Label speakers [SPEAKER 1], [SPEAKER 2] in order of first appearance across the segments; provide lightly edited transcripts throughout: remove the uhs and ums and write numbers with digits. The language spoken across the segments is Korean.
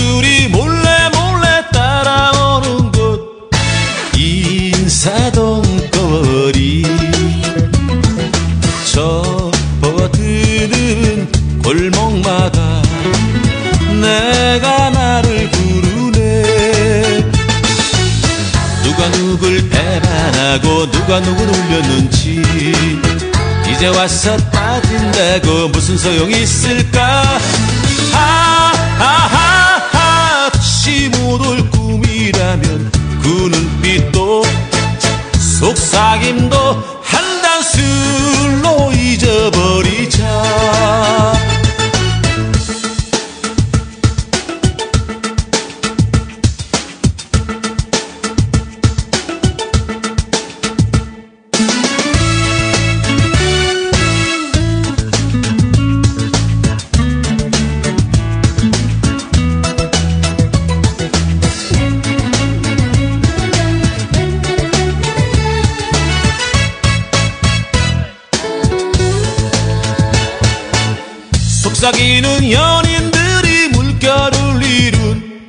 [SPEAKER 1] 둘이 몰래 몰래 따라오는 곳 인사동 거리. 접어드는 골목마다 내가 나를 부르네. 누가 누굴 배반하고 누가 누굴 울렸는지 이제 와서 따진다고 무슨 소용이 있을까. 하하하 다시 못 올 꿈이라면 그 눈빛도 속삭임도 한 단술로 잊어버리자. 속삭이는 연인들이 물결을 이룬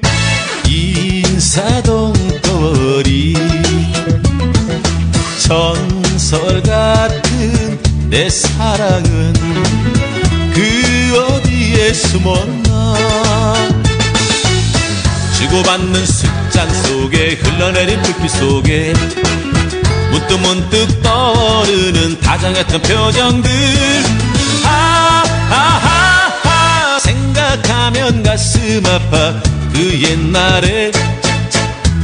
[SPEAKER 1] 인사동 거리. 전설 같은 내 사랑은 그 어디에 숨었나. 주고받는 습장 속에 흘러내린 불빛 속에 문득문득 떠오르는 다정했던 표정들. 하하하 생각하면 가슴 아파. 그 옛날의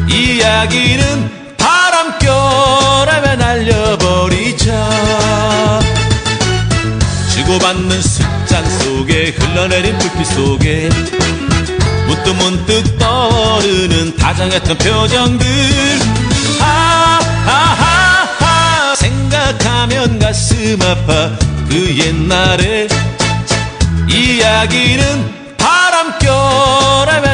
[SPEAKER 1] 이야기는 바람결에 날려버리자. 주고받는 습장 속에 흘러내린 불빛 속에 문득문득 떠오르는 다정했던 표정들. 하하하 생각하면 가슴 아파. 그 옛날의 이야기는 바람결에